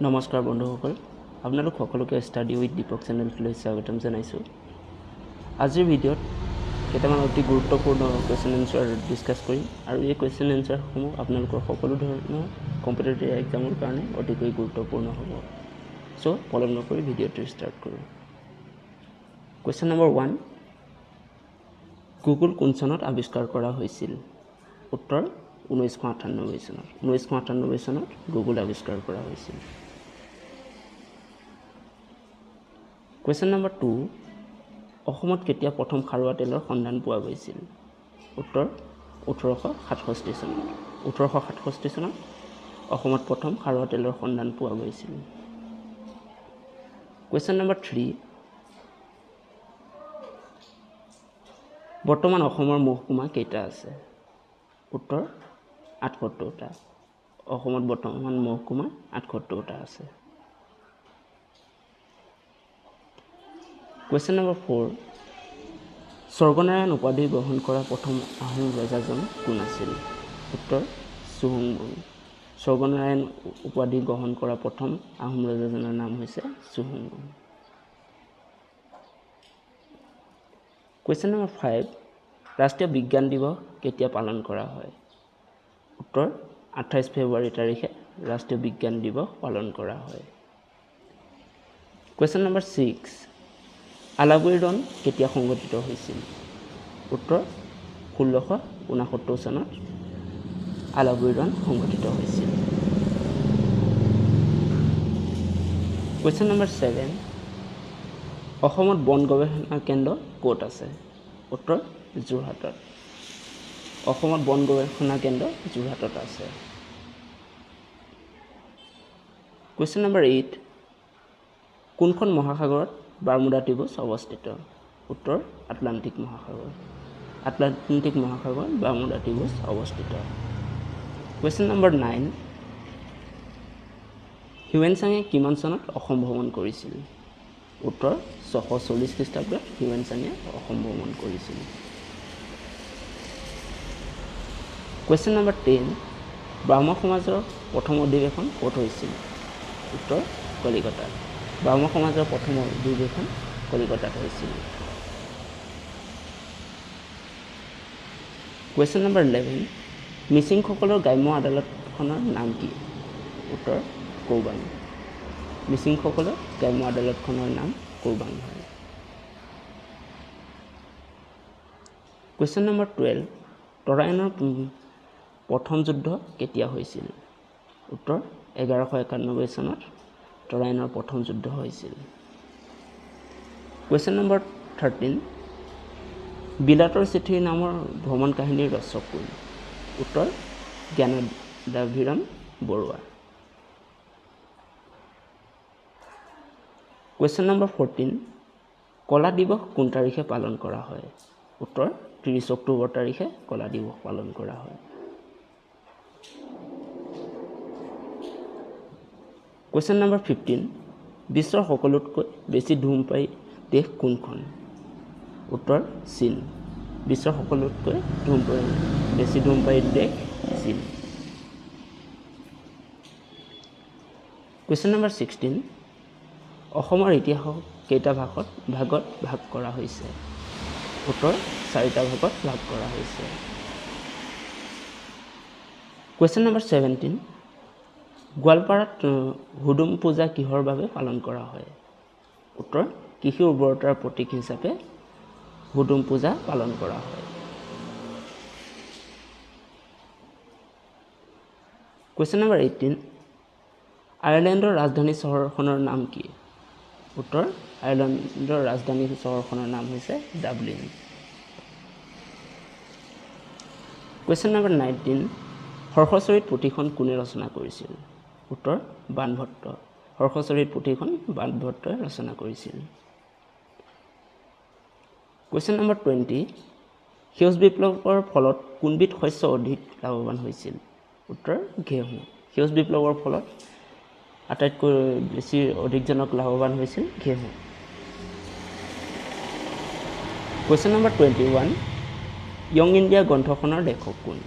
নমস্কাৰ বন্ধুসকল, আপোনালোক সকলোকে ষ্টাডি উইথ দীপক চেনেলটোলৈ স্বাগতম জনাইছোঁ। আজিৰ ভিডিঅ'ত কেইটামান অতি গুৰুত্বপূৰ্ণ কুৱেশ্যন এনচাৰ ডিছকাছ কৰিম আৰু এই কুৱেশ্যন এনচাৰসমূহ আপোনালোকৰ সকলো ধৰণৰ কম্পিটিটিভ এক্সামৰ কাৰণে অতিকৈ গুৰুত্বপূৰ্ণ হ'ব। চ' পলম নকৰি ভিডিঅ'টো ষ্টাৰ্ট কৰোঁ। কুৱেশ্যন নম্বৰ 1, গুগল কোন চনত আৱিষ্কাৰ কৰা হৈছিল? উত্তৰ 1998 চনত। 1998 চনত গুগল আৱিষ্কাৰ কৰা হৈছিল। কুৱেশ্যন নম্বৰ 2, অসমত কেতিয়া প্ৰথম খাৰুৱা তেলৰ সন্ধান পোৱা গৈছিল? উত্তৰ 1867 চনত। 1867 চনত অসমত প্ৰথম খাৰুৱা তেলৰ সন্ধান পোৱা গৈছিল। কুৱেশ্যন নম্বৰ 3, বৰ্তমান অসমৰ মহকুমা কেইটা আছে? উত্তৰ 78টা। অসমত বৰ্তমান মহকুমা 78টা আছে। কুৱেশ্যন নম্বৰ 4, স্বৰ্গনাৰায়ণ উপাধি গ্ৰহণ কৰা প্ৰথম আহোম ৰজাজন কোন আছিল? উত্তৰ চুহুংমুং। স্বৰ্গনাৰায়ণ উপাধি গ্ৰহণ কৰা প্ৰথম আহোম ৰজাজনৰ নাম হৈছে চুহুংমুং। কুৱেশ্যন নম্বৰ 5, ৰাষ্ট্ৰীয় বিজ্ঞান দিৱস কেতিয়া পালন কৰা হয়? উত্তৰ 28 ফেব্ৰুৱাৰী তাৰিখে ৰাষ্ট্ৰীয় বিজ্ঞান দিৱস পালন কৰা হয়। কুৱেশ্যন নম্বৰ 6, আলাবৰিদন কেতিয়া সংগঠিত হৈছিল? উত্তৰ 1669 চনত আলাবৰিদন সংগঠিত হৈছিল। কুৱেশ্যন নম্বৰ 7, অসমত বন গৱেষণা কেন্দ্ৰ ক'ত আছে? উত্তৰ যোৰহাটত। অসমত বন গৱেষণা কেন্দ্ৰ যোৰহাটত আছে। কুৱেশ্যন নম্বৰ 8, কোনখন মহাসাগৰত বাৰ্মুডা ত্ৰিভুজ অৱস্থিত? উত্তৰ আটলান্টিক মহাসাগৰ। আটলান্টিক মহাসাগৰ বাৰ্মুডা ত্ৰিভুজ অৱস্থিত। কুৱেশ্যন নম্বৰ 9, হিউৱেন চাঙে কিমান চনত অসম ভ্ৰমণ কৰিছিল? উত্তৰ 640 খ্ৰীষ্টাব্দত হিউৱেন চাঙে অসম ভ্ৰমণ কৰিছিল। কুৱেশ্যন নম্বৰ 10, ব্ৰাহ্ম সমাজৰ প্ৰথম অধিৱেশন ক'ত হৈছিল? উত্তৰ কলিকতাত। ব্ৰাহ্ম সমাজৰ প্ৰথম অধিৱেশন কলিকতাত হৈছিল। কুৱেশ্যন নম্বৰ 11, মিচিংসকলৰ গ্ৰাম্য আদালতখনৰ নাম কি? উত্তৰ কৌবাং। মিচিংসকলৰ গ্ৰাম্য আদালতখনৰ নাম কৌবাং হয়। কুৱেশ্যন নম্বৰ 12, তৰাইনৰ প্ৰথম যুদ্ধ কেতিয়া হৈছিল? উত্তৰ 1191 চনত তৰাইনৰ প্ৰথম যুদ্ধ হৈছিল। কুৱেশ্যন নম্বৰ 13, বিলাতৰ চিঠি নামৰ ভ্ৰমণ কাহিনীৰ ৰচক কোন? উত্তৰ জ্ঞানদাভিৰাম বৰুৱা। কুৱেশ্যন নম্বৰ 14, কলা দিৱস কোন তাৰিখে পালন কৰা হয়? উত্তৰ 30 অক্টোবৰ তাৰিখে কলা দিৱস পালন কৰা হয়। কুৱেশ্যন নম্বৰ 15, বিশ্বৰ সকলোতকৈ বেছি ধূমপায়ী দেশ কোনখন? উত্তৰ চীন। বিশ্বৰ সকলোতকৈ বেছি ধূমপায়ী দেশ চীন। কুৱেশ্যন নম্বৰ 16, অসমৰ ইতিহাসক কেইটা ভাগত ভাগ কৰা হৈছে? উত্তৰ 4টা ভাগত ভাগ কৰা হৈছে। কুৱেশ্যন নম্বৰ 17, গোৱালপাৰাত হুদুম পূজা কিহৰ বাবে পালন কৰা হয়? উত্তৰ কৃষি উৰ্বৰতাৰ প্ৰতীক হিচাপে হুদুম পূজা পালন কৰা হয়। কুৱেশ্যন নম্বৰ 18, আয়াৰলেণ্ডৰ ৰাজধানী চহৰখনৰ নাম কি? উত্তৰ আয়াৰলেণ্ডৰ ৰাজধানী চহৰখনৰ নাম হৈছে ডাবলিন। কুৱেশ্যন নম্বৰ 19, হৰ্ষচৰিত পুথিখন কোনে ৰচনা কৰিছিল? উত্তৰ বাণভট্ট। হৰ্ষচৰিত পুথিখন বাণভট্টই ৰচনা কৰিছিল। কুৱেশ্যন নম্বৰ 20, সেউজ বিপ্লৱৰ ফলত কোনবিধ শস্য অধিক লাভৱান হৈছিল? উত্তৰ ঘেঁহু। সেউজ বিপ্লৱৰ ফলত আটাইতকৈ বেছি অধিকজনক লাভৱান হৈছিল ঘেঁহু। কুৱেশ্যন নম্বৰ 21, য়ং ইণ্ডিয়া গ্ৰন্থখনৰ লেখক কোন?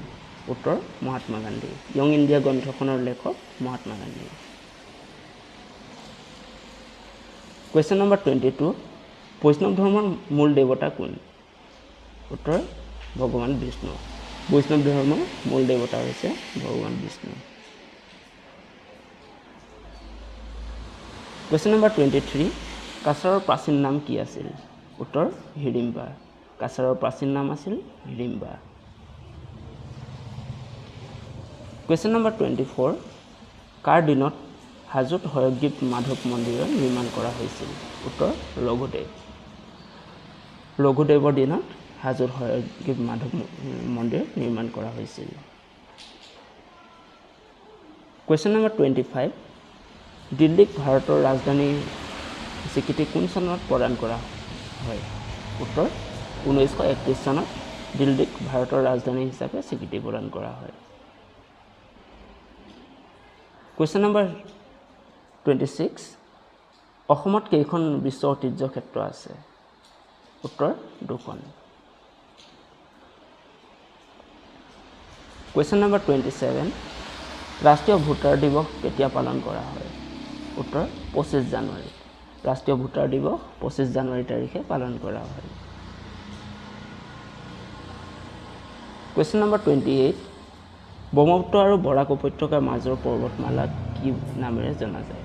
উত্তৰ মহাত্মা গান্ধী। য়ং ইণ্ডিয়া গ্ৰন্থখনৰ লেখক মহাত্মা গান্ধী। কুৱেশ্যন নম্বৰ 22 বৈষ্ণৱ ধৰ্মৰ মূল দেৱতা কোন উত্তৰ ভগৱান বিষ্ণু বৈষ্ণৱ ধৰ্মৰ মূল দেৱতা হৈছে ভগৱান বিষ্ণু কুৱেশ্যন নম্বৰ 23 কাছাৰৰ প্ৰাচীন নাম কি আছিল উত্তৰ হিড়িম্বা কাছাৰৰ প্ৰাচীন নাম আছিল হিড়িম্বা কুৱেশ্যন নম্বৰ 24 কাৰ দিনত হাজোত হয়গ্ৰীৱ মাধৱ মন্দিৰৰ নিৰ্মাণ কৰা হৈছিল উত্তৰ ৰঘুদেৱৰ দিনত হাজোত হয়গ্ৰীৱ মাধৱ মন্দিৰ নিৰ্মাণ কৰা হৈছিল কুৱেশ্যন নম্বৰ 25 দিল্লীক ভাৰতৰ ৰাজধানীৰ স্বীকৃতি কোন চনত প্ৰদান কৰা হয় উত্তৰ 1931 চনত দিল্লীক ভাৰতৰ ৰাজধানী হিচাপে স্বীকৃতি প্ৰদান কৰা হয় কুৱেশ্যন নম্বৰ 26 অসমত কেইখন বিশ্ব ঐতিহ্য ক্ষেত্ৰ আছে উত্তৰ 2খন কুৱেশ্যন নম্বৰ 27 ৰাষ্ট্ৰীয় ভোটাৰ দিৱস কেতিয়া পালন কৰা হয় উত্তৰ 25 জানুৱাৰী ৰাষ্ট্ৰীয় ভোটাৰ দিৱস 25 জানুৱাৰী তাৰিখে পালন কৰা হয় কুৱেশ্যন নম্বৰ 28 ব্ৰহ্মপুত্ৰ আৰু বৰাক উপত্যকাৰ মাজৰ পৰ্বতমালাক কি নামেৰে জনা যায়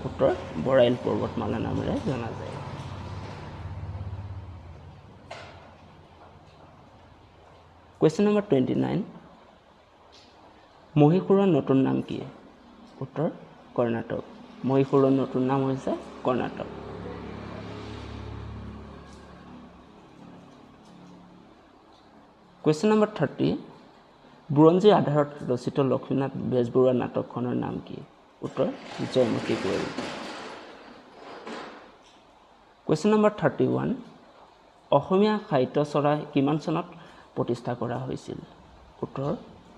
উত্তৰ বৰাইল পৰ্বতমালা নামেৰে জনা যায় কুৱেশ্যন নম্বৰ 29 মহীশূৰৰ নতুন নাম কি উত্তৰ কৰ্ণাটক মহীশূৰৰ নতুন নাম হৈছে কৰ্ণাটক কুৱেশ্যন নম্বৰ 30 বুৰঞ্জীৰ আধাৰত ৰচিত লক্ষ্মীনাথ বেজবৰুৱা নাটকখনৰ নাম কি উত্তৰ জয়মতী কুঁৱৰী কুৱেশ্যন নম্বৰ 31 অসমীয়া সাহিত্য চৰা কিমান চনত প্ৰতিষ্ঠা কৰা হৈছিল উত্তৰ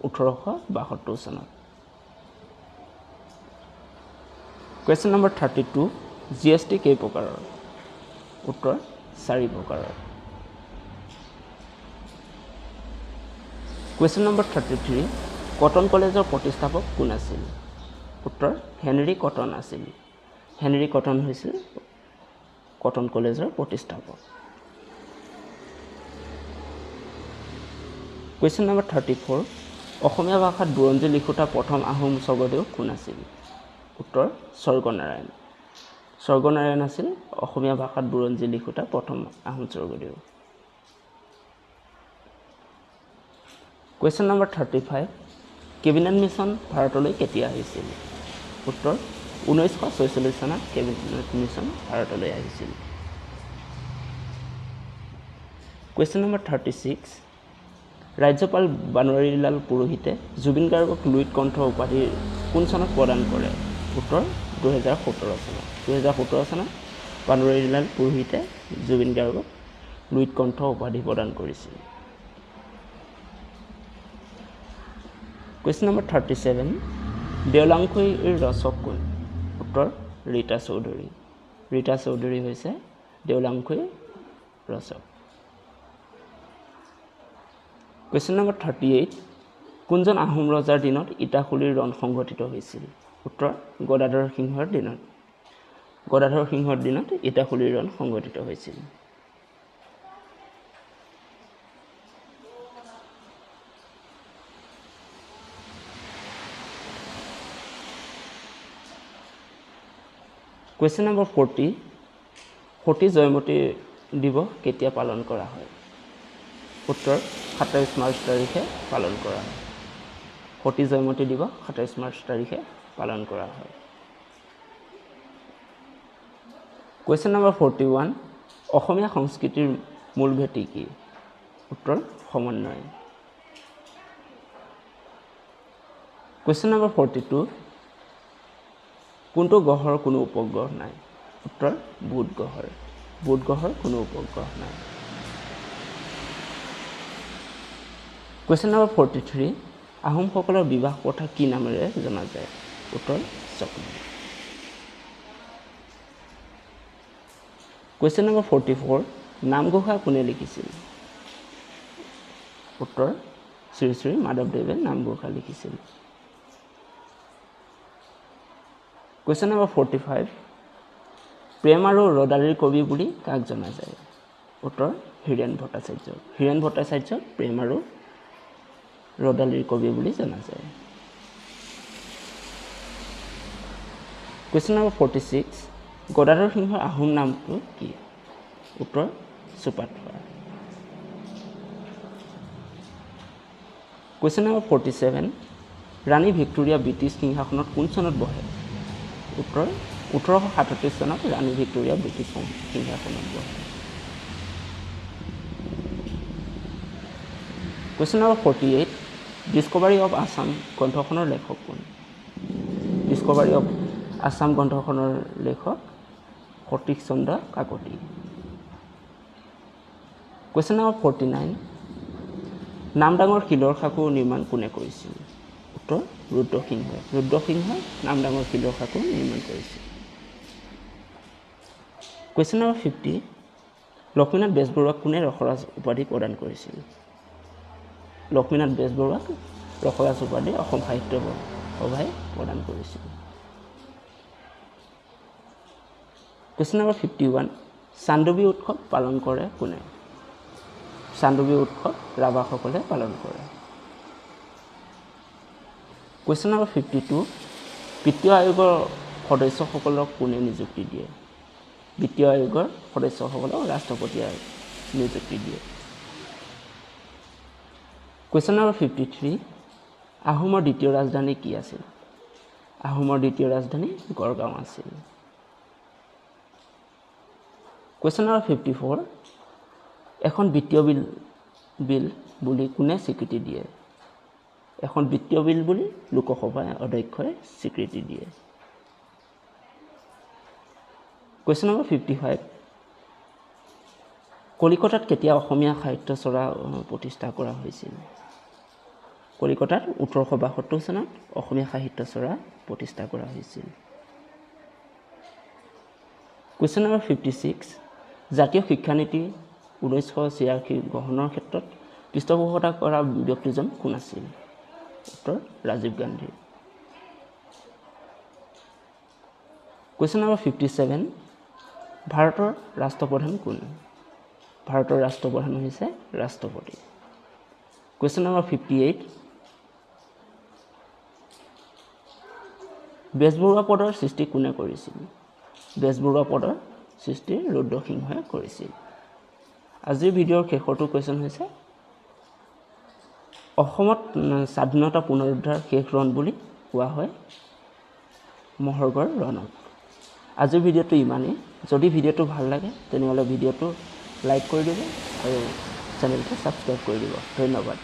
1872 চনত কুৱেশ্যন নম্বৰ 32 জিএছটি কেই প্ৰকাৰৰ উত্তৰ 4 প্ৰকাৰৰ কুৱেশ্যন নম্বৰ 33 কটন কলেজৰ প্ৰতিষ্ঠাপক কোন আছিল উত্তৰ হেনৰি কটন আছিল হেনৰি কটন হৈছিল কটন কলেজৰ প্ৰতিষ্ঠাপক কুৱেশ্যন নম্বৰ 34 অসমীয়া ভাষাত বুৰঞ্জী লিখোঁতা প্ৰথম আহোম স্বৰ্গদেউ কোন আছিল উত্তৰ স্বৰ্গনাৰায়ণ আছিল অসমীয়া ভাষাত বুৰঞ্জী লিখোঁতা প্ৰথম আহোম স্বৰ্গদেউ কুৱেশ্যন নম্বৰ 35 কেবিনেট মিছন ভাৰতলৈ কেতিয়া আহিছিল উত্তৰ 1946 চনত কেবিনেট মিছন ভাৰতলৈ আহিছিল কুৱেশ্যন নম্বৰ 36 ৰাজ্যপাল বানৱাৰীলাল পুৰোহিতে জুবিন গাৰ্গক লুইত কণ্ঠ উপাধি কোন চনত প্ৰদান কৰে উত্তৰ 2017 চনত বানৱাৰীলাল পুৰোহিতে জুবিন গাৰ্গক লুইত কণ্ঠ উপাধি প্ৰদান কৰিছিল কুৱেশ্যন নম্বৰ 37 দেওলাংখুইৰ ৰচক কোন উত্তৰ ৰীতা চৌধুৰী হৈছে দেওলাংখুইৰ ৰচক কুৱেশ্যন নম্বৰ 38 কোনজন আহোম ৰজাৰ দিনত ইটাখুলিৰ ৰণ সংঘটিত হৈছিল উত্তৰ গদাধৰ সিংহৰ দিনত ইটাখুলিৰ ৰণ সংঘটিত হৈছিল কুৱেশ্যন নম্বৰ 40 সতী জয়মতী দিৱস কেতিয়া পালন কৰা হয় উত্তৰ 27 মাৰ্চ তাৰিখে পালন কৰা হয় সতী জয়মতী দিৱস 27 মাৰ্চ তাৰিখে পালন কৰা হয় কুৱেশ্যন নম্বৰ 41 অসমীয়া সংস্কৃতিৰ মূল ভেটি কি উত্তৰ সমন্বয় কুৱেশ্যন নম্বৰ 42 কোনটো গ্ৰহৰ কোনো উপগ্ৰহ নাই উত্তৰ বুধ গ্ৰহৰ কোনো উপগ্ৰহ নাই কুৱেশ্যন নম্বৰ 43 আহোমসকলৰ বিবাহ প্ৰথা কি নামেৰে জনা যায় উত্তৰ চকমা কুৱেশ্যন নম্বৰ 44 নামঘোষা কোনে লিখিছিল উত্তৰ শ্ৰী শ্ৰী মাধৱদেৱে নামঘোষা লিখিছিল কুৱেশ্যন নম্বৰ 45 প্ৰেম আৰু ৰদালিৰ কবি বুলি কাক জনা যায়? উত্তৰ হীৰেণ ভট্টাচাৰ্য। হীৰেণ ভট্টাচাৰ্যক প্ৰেম আৰু ৰদালিৰ কবি বুলি জনা যায়। কুৱেশ্যন নম্বৰ 46, গদাধৰ সিংহৰ আহোম নামটো কি? উত্তৰ চুপাথোৱা। কুৱেশ্যন নম্বৰ 47, ৰাণী ভিক্টোৰিয়া ব্ৰিটিছ সিংহাসনত কোন চনত বহে? উত্তৰ 1837 চনত ৰাণী ভিক্টোৰিয়া ব্ৰিটিছ সিংহাসনত বহে। Question number 48, discovery of Assam গ্ৰন্থখনৰ লেখক কোন? ডিস্কভাৰী অফ আছাম গ্ৰন্থখনৰ লেখক সতীশ চন্দ্ৰ কাকতি। কুৱেশ্যন নম্বৰ 49, নামদাঙৰ শিলৰ সাঁকো নিৰ্মাণ কোনে কৰিছিল? উত্তৰ ৰুদ্ৰসিংহই। ৰুদ্ৰসিংহই নামদাঙৰ শিলৰ সাঁকো নিৰ্মাণ কৰিছিল। কুৱেশ্যন নম্বৰ 50, লক্ষ্মীনাথ বেজবৰুৱাক কোনে ৰসৰাজ উপাধি প্ৰদান কৰিছিল? লক্ষ্মীনাথ বেজবৰুৱাক ৰসৰাজ উপাধি অসম সাহিত্য সভাই প্ৰদান কৰিছিল। কুৱেশ্যন নম্বৰ 51, চান্দৱী উৎসৱ পালন কৰে কোনে? চান্দৱী উৎসৱ ৰাভাসকলে পালন কৰে। কুৱেশ্যন নম্বৰ 52, বিত্তীয় আয়োগৰ সদস্যসকলক কোনে নিযুক্তি দিয়ে? বিত্তীয় আয়োগৰ সদস্যসকলক ৰাষ্ট্ৰপতিয়ে নিযুক্তি দিয়ে। কুৱেশ্যন নম্বৰ 53, আহোমৰ দ্বিতীয় ৰাজধানী কি আছিল? আহোমৰ দ্বিতীয় ৰাজধানী গড়গাঁও আছিল। কুৱেশ্যন নম্বৰ 54, এখন বিত্তীয় বিল বুলি কোনে স্বীকৃতি দিয়ে? এখন বিত্তীয় বিল বুলি লোকসভাৰ অধ্যক্ষই স্বীকৃতি দিয়ে। কুৱেশ্যন নম্বৰ 55, কলিকতাত কেতিয়া অসমীয়া সাহিত্য চৰা প্ৰতিষ্ঠা কৰা হৈছিল? কলিকতাত 1872 চনত অসমীয়া সাহিত্য চৰা প্ৰতিষ্ঠা কৰা হৈছিল। কুৱেশ্যন নম্বৰ 56, জাতীয় শিক্ষানীতি 1986 গ্ৰহণৰ ক্ষেত্ৰত পৃষ্ঠপোষকতা কৰা ব্যক্তিজন কোন আছিল? উত্তৰ ৰাজীৱ গান্ধী। কুৱেশ্যন নম্বৰ 57, ভাৰতৰ ৰাষ্ট্ৰপ্ৰধান কোন? ভাৰতৰ ৰাষ্ট্ৰপ্ৰধান হৈছে ৰাষ্ট্ৰপতি। কুৱেশ্যন নম্বৰ 58, বেজবৰুৱা পদৰ সৃষ্টি কোনে কৰিছিল? বেজবৰুৱা পদৰ সৃষ্টি ৰুদ্ৰসিংহই কৰিছিল। আজিৰ ভিডিঅ'ৰ শেষৰটো কুৱেশ্যন হৈছে, অসমত স্বাধীনতা পুনৰুদ্ধাৰ শেষ ৰণ বুলি কোৱা হয় মহৰ্গৰ ৰণক। আজিৰ ভিডিঅ'টো ইমানেই। যদি ভিডিঅ'টো ভাল লাগে তেনেহ'লে ভিডিঅ'টো লাইক কৰি দিব আৰু চেনেলটো ছাবস্ক্ৰাইব কৰি দিব। ধন্যবাদ।